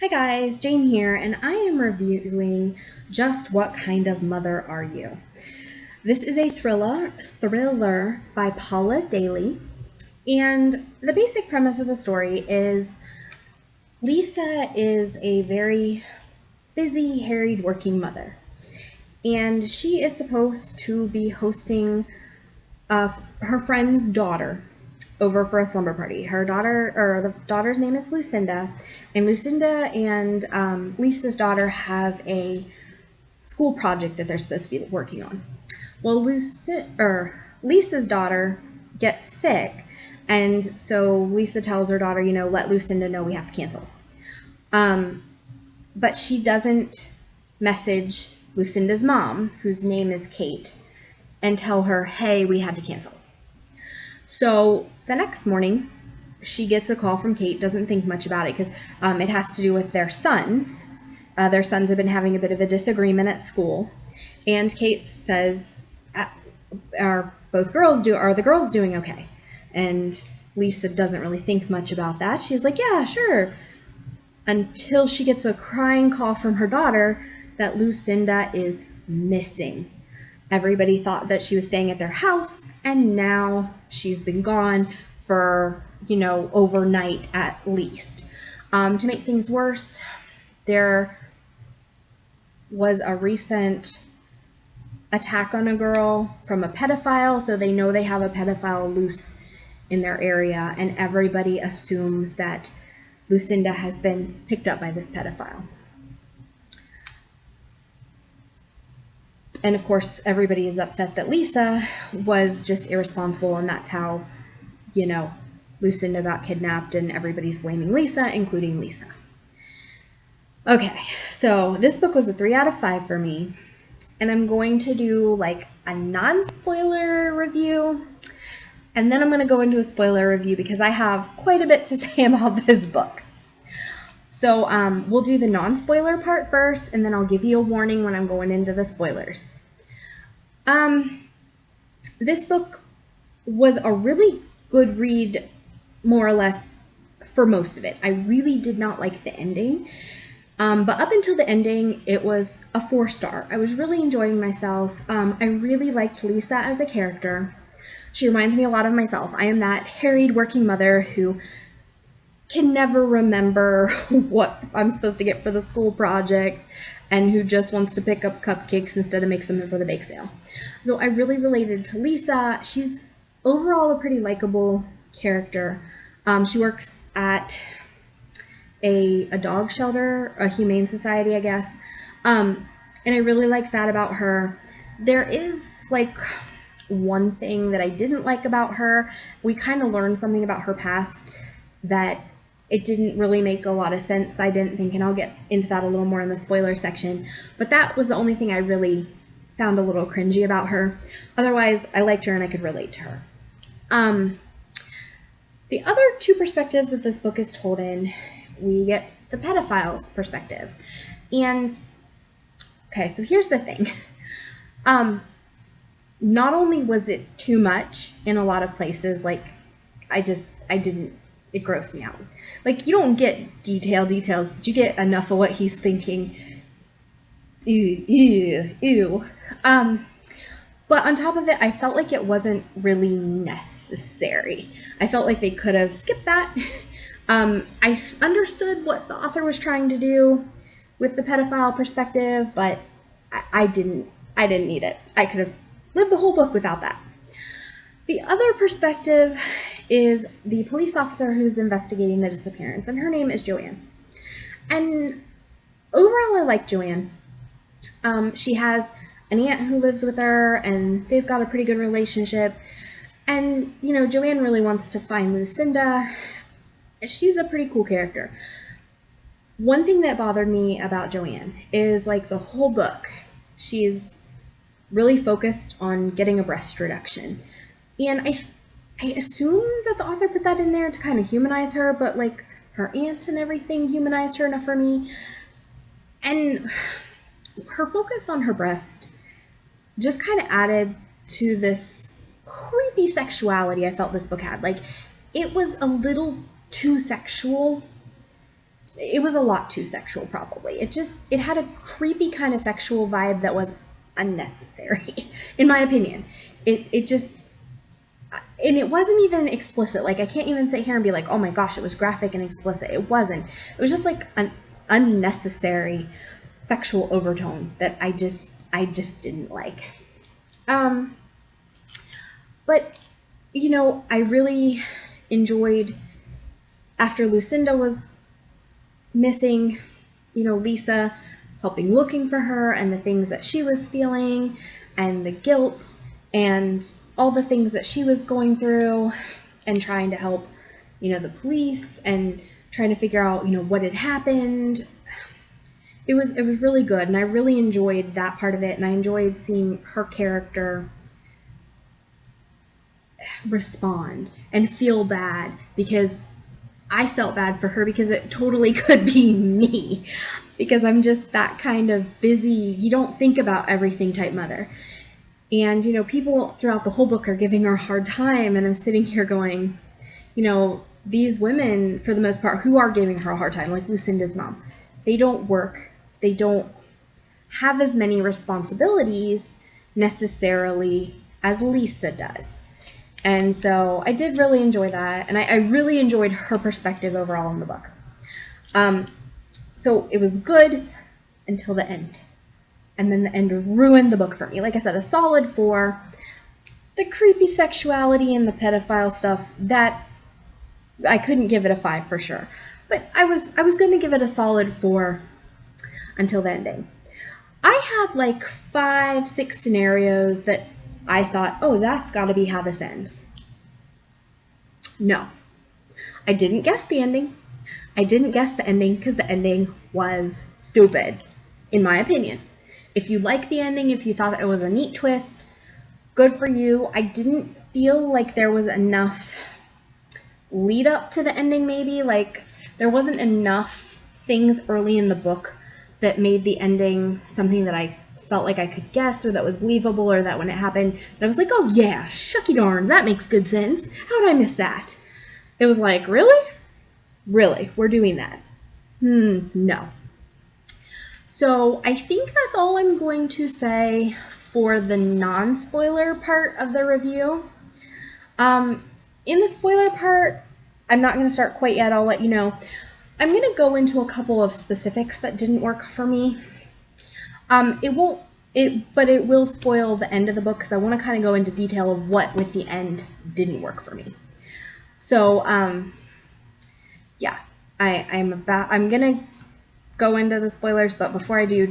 Hi guys, Jane here, and I am reviewing Just What Kind of Mother Are You? This is a thriller by Paula Daly, and the basic premise of the story is Lisa is a very busy, harried working mother, and she is supposed to be hosting her friend's daughter over for a slumber party. Her daughter, or the daughter's name is Lucinda, and Lucinda and Lisa's daughter have a school project that they're supposed to be working on. Well, Lisa's daughter gets sick, and so Lisa tells her daughter, let Lucinda know we have to cancel. But she doesn't message Lucinda's mom, whose name is Kate, and tell her, hey, we had to cancel. So the next morning, she gets a call from Kate, doesn't think much about it because it has to do with their sons. Their sons have been having a bit of a disagreement at school. And Kate says, are the girls doing okay? And Lisa doesn't really think much about that. She's like, yeah, sure. Until she gets a crying call from her daughter that Lucinda is missing. Everybody thought that she was staying at their house, and now she's been gone for, overnight at least. To make things worse, there was a recent attack on a girl from a pedophile, so they know they have a pedophile loose in their area, and everybody assumes that Lucinda has been picked up by this pedophile. And of course, everybody is upset that Lisa was just irresponsible, and that's how, Lucinda got kidnapped, and everybody's blaming Lisa, including Lisa. Okay, so this book was a 3 out of 5 for me, and I'm going to do like a non-spoiler review, and then I'm going to go into a spoiler review because I have quite a bit to say about this book. So we'll do the non-spoiler part first, and then I'll give you a warning when I'm going into the spoilers. This book was a really good read, more or less, for most of it. I really did not like the ending, but up until the ending, it was a 4-star. I was really enjoying myself. I really liked Lisa as a character. She reminds me a lot of myself. I am that harried working mother who can never remember what I'm supposed to get for the school project and who just wants to pick up cupcakes instead of make something for the bake sale. So I really related to Lisa. She's overall a pretty likable character. She works at a dog shelter, a humane society, I guess. And I really like that about her. There is like one thing that I didn't like about her. We kind of learned something about her past that it didn't really make a lot of sense, I didn't think, and I'll get into that a little more in the spoiler section. But that was the only thing I really found a little cringy about her. Otherwise, I liked her and I could relate to her. The other 2 perspectives that this book is told in, we get the pedophile's perspective. And, okay, so here's the thing. Not only was it too much in a lot of places, like, it grossed me out. Like, you don't get details, but you get enough of what he's thinking. Ew. But on top of it, I felt like it wasn't really necessary. I felt like they could have skipped that. I understood what the author was trying to do with the pedophile perspective, but I didn't need it. I could have lived the whole book without that. The other perspective is the police officer who's investigating the disappearance, and her name is Joanne. And overall, I like Joanne. She has an aunt who lives with her, and they've got a pretty good relationship. And, Joanne really wants to find Lucinda. She's a pretty cool character. One thing that bothered me about Joanne is, like, the whole book, she's really focused on getting a breast reduction. And I assume that the author put that in there to kind of humanize her, but like her aunt and everything humanized her enough for me. And her focus on her breast just kind of added to this creepy sexuality I felt this book had. Like, it was a little too sexual it was a lot too sexual, probably. It had a creepy kind of sexual vibe that was unnecessary, in my opinion. It just, and it wasn't even explicit. Like, I can't even sit here and be like, oh my gosh, it was graphic and explicit. It wasn't. It was just like an unnecessary sexual overtone that I just didn't like. But, I really enjoyed, after Lucinda was missing, Lisa helping looking for her and the things that she was feeling and the guilt and all the things that she was going through and trying to help, the police and trying to figure out, what had happened. It was really good, and I really enjoyed that part of it, and I enjoyed seeing her character respond and feel bad, because I felt bad for her because it totally could be me, because I'm just that kind of busy, you don't think about everything type mother. And, people throughout the whole book are giving her a hard time, and I'm sitting here going, these women, for the most part, who are giving her a hard time, like Lucinda's mom, they don't work, they don't have as many responsibilities necessarily as Lisa does. And so I did really enjoy that, and I really enjoyed her perspective overall in the book. So it was good until the end. And then the end ruined the book for me. Like I said, a solid 4. The creepy sexuality and the pedophile stuff, that I couldn't give it a 5 for sure. But I was going to give it a solid 4 until the ending. I had like 5, 6 scenarios that I thought, oh, that's got to be how this ends. No. I didn't guess the ending. I didn't guess the ending because the ending was stupid, in my opinion. If you like the ending, if you thought it was a neat twist, good for you. I didn't feel like there was enough lead up to the ending, maybe. Like, there wasn't enough things early in the book that made the ending something that I felt like I could guess, or that was believable, or that when it happened, that I was like, oh yeah, shucky darns, that makes good sense. How did I miss that? It was like, really? Really? We're doing that? No. So I think that's all I'm going to say for the non-spoiler part of the review. In the spoiler part, I'm not going to start quite yet, I'll let you know. I'm going to go into a couple of specifics that didn't work for me. But it will spoil the end of the book, because I want to kind of go into detail of what with the end didn't work for me. So, yeah, I'm going to go into the spoilers, but before I do,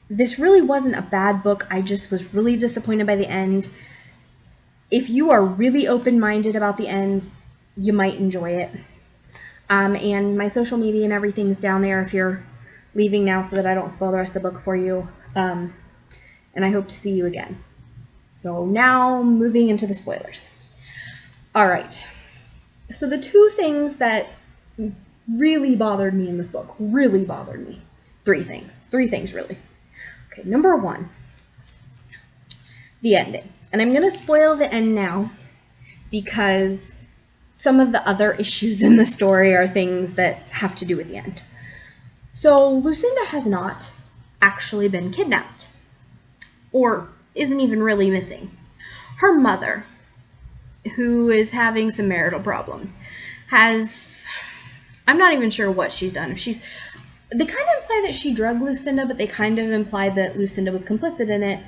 this really wasn't a bad book. I just was really disappointed by the end. If you are really open-minded about the ends, you might enjoy it. And my social media and everything's down there if you're leaving now, so that I don't spoil the rest of the book for you. And I hope to see you again. So now, moving into the spoilers. All right. So the 2 things that really bothered me in this book, 3 things. 3 things, really. Okay, number 1, the ending. And I'm going to spoil the end now, because some of the other issues in the story are things that have to do with the end. So Lucinda has not actually been kidnapped, or isn't even really missing. Her mother, who is having some marital problems, I'm not even sure what she's done. They kind of imply that she drugged Lucinda, but they kind of imply that Lucinda was complicit in it,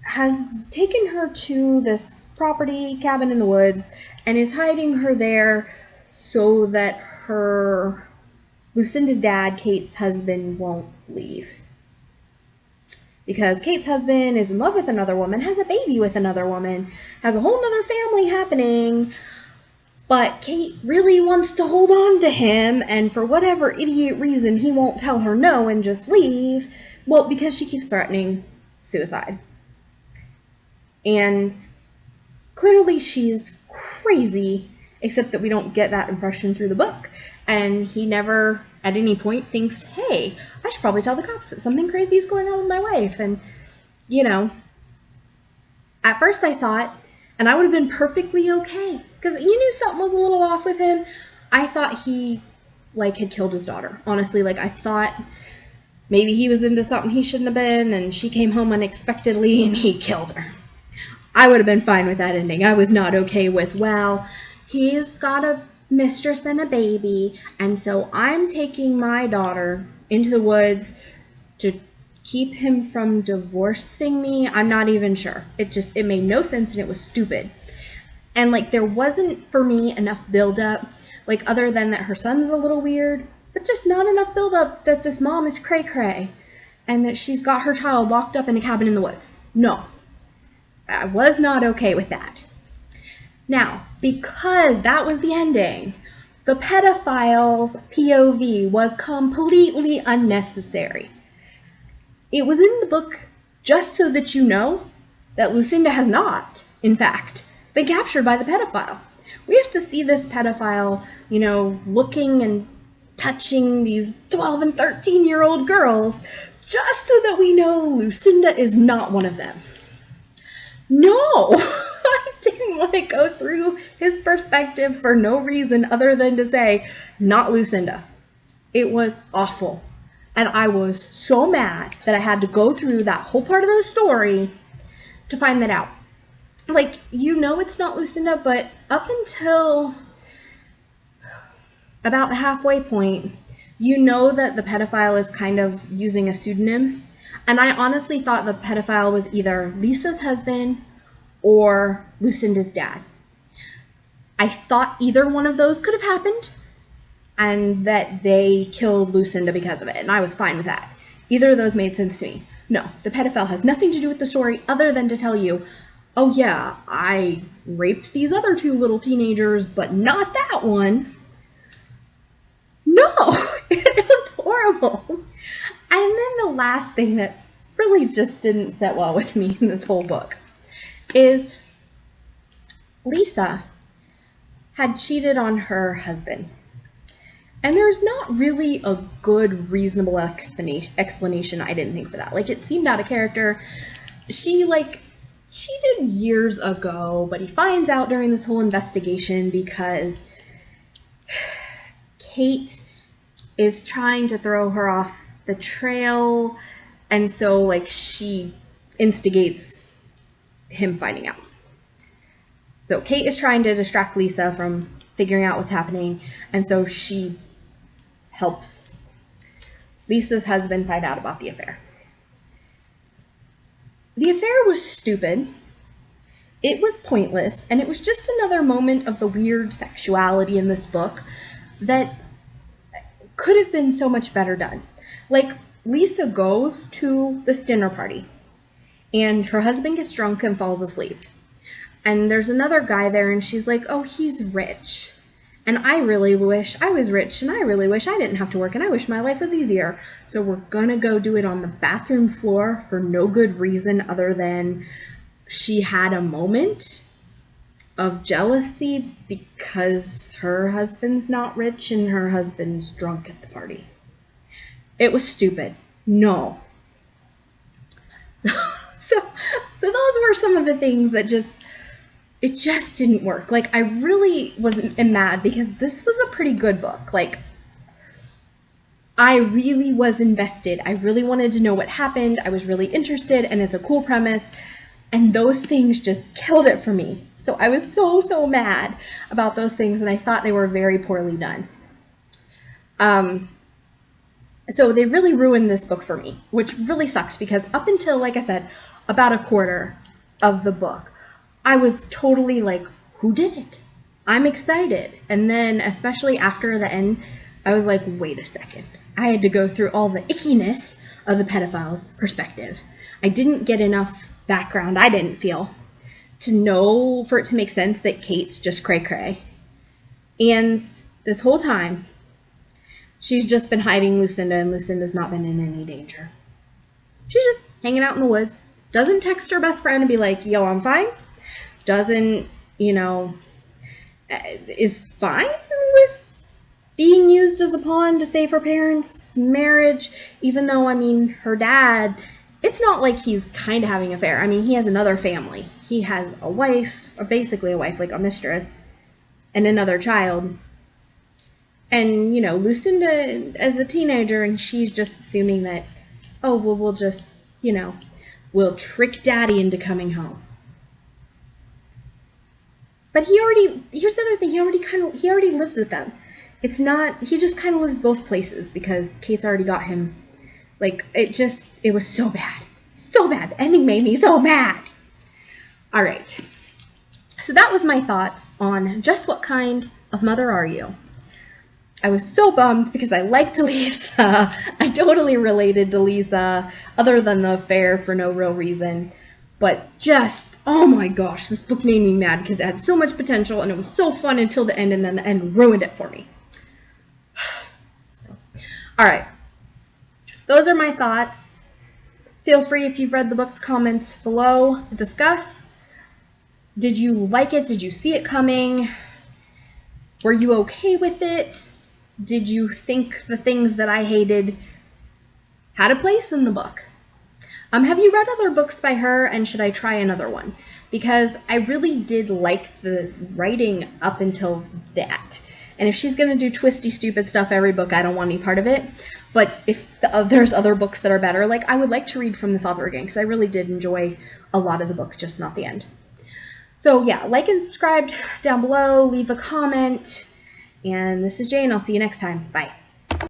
has taken her to this property, cabin in the woods, and is hiding her there so that Lucinda's dad, Kate's husband, won't leave. Because Kate's husband is in love with another woman, has a baby with another woman, has a whole nother family happening, but Kate really wants to hold on to him, and for whatever idiot reason, he won't tell her no and just leave. Well, because she keeps threatening suicide. And clearly she's crazy, except that we don't get that impression through the book. And he never, at any point, thinks, hey, I should probably tell the cops that something crazy is going on with my wife. And, at first I thought, and I would have been perfectly okay, because you knew something was a little off with him. I thought he like had killed his daughter. Honestly, like I thought maybe he was into something he shouldn't have been and she came home unexpectedly and he killed her. I would have been fine with that ending. I was not okay with, well, he's got a mistress and a baby, and so I'm taking my daughter into the woods to keep him from divorcing me. I'm not even sure. It made no sense and it was stupid. And like there wasn't for me enough build up, like other than that her son's a little weird, but just not enough build up that this mom is cray cray and that she's got her child locked up in a cabin in the woods. No. I was not okay with that. Now, because that was the ending, the pedophile's POV was completely unnecessary. It was in the book just so that you know that Lucinda has not, in fact, been captured by the pedophile. We have to see this pedophile, looking and touching these 12 and 13-year-old girls just so that we know Lucinda is not one of them. No, I didn't want to go through his perspective for no reason other than to say, not Lucinda. It was awful. And I was so mad that I had to go through that whole part of the story to find that out. Like, it's not Lucinda, but up until about the halfway point, that the pedophile is kind of using a pseudonym. And I honestly thought the pedophile was either Lisa's husband or Lucinda's dad. I thought either one of those could have happened and that they killed Lucinda because of it. And I was fine with that. Either of those made sense to me. No, the pedophile has nothing to do with the story other than to tell you, oh yeah, I raped these other two little teenagers, but not that one. No, it was horrible. And then the last thing that really just didn't sit well with me in this whole book is Lisa had cheated on her husband. And there's not really a good, reasonable explanation, I didn't think, for that. Like, it seemed out of character. She cheated years ago, but he finds out during this whole investigation because Kate is trying to throw her off the trail, and so she instigates him finding out. So Kate is trying to distract Lisa from figuring out what's happening, and so she helps Lisa's husband find out about the affair. The affair was stupid. It was pointless, and it was just another moment of the weird sexuality in this book that could have been so much better done. Lisa goes to this dinner party, and her husband gets drunk and falls asleep. And there's another guy there, and she's like, oh, he's rich. And I really wish I was rich, and I really wish I didn't have to work, and I wish my life was easier. So we're gonna go do it on the bathroom floor for no good reason other than she had a moment of jealousy because her husband's not rich and her husband's drunk at the party. It was stupid. No. So those were some of the things that it just didn't work. I really wasn't mad because this was a pretty good book. I really was invested. I really wanted to know what happened. I was really interested, and it's a cool premise. And those things just killed it for me. So I was so mad about those things, and I thought they were very poorly done. So they really ruined this book for me, which really sucked because up until, like I said, about a quarter of the book, I was totally like, who did it? I'm excited. And then, especially after the end, I was like, wait a second. I had to go through all the ickiness of the pedophile's perspective. I didn't get enough background, I didn't feel, to know for it to make sense that Kate's just cray-cray. And this whole time, she's just been hiding Lucinda, and Lucinda's not been in any danger. She's just hanging out in the woods, doesn't text her best friend and be like, yo, I'm fine. Doesn't, is fine with being used as a pawn to save her parents' marriage, even though, her dad, it's not like he's kind of having an affair. He has another family. He has a wife, or basically a wife, like a mistress, and another child. And, you know, Lucinda as a teenager, and she's just assuming that, oh, well, we'll just, you know, we'll trick Daddy into coming home. But here's the other thing, he already lives with them. It's not, he just kind of lives both places because Kate's already got him. Like, it was so bad. So bad. The ending made me so mad. All right. So that was my thoughts on Just What Kind of Mother Are You? I was so bummed because I liked Lisa. I totally related to Lisa, other than the affair for no real reason. But just, oh my gosh, this book made me mad because it had so much potential and it was so fun until the end, and then the end ruined it for me. So, all right. Those are my thoughts. Feel free, if you've read the book, to comment below, discuss. Did you like it? Did you see it coming? Were you okay with it? Did you think the things that I hated had a place in the book? Have you read other books by her, and should I try another one? Because I really did like the writing up until that. And if she's going to do twisty, stupid stuff every book, I don't want any part of it. But if there's other books that are better, like, I would like to read from this author again, because I really did enjoy a lot of the book, just not the end. So yeah, like and subscribe down below, leave a comment, and this is Jane. I'll see you next time. Bye.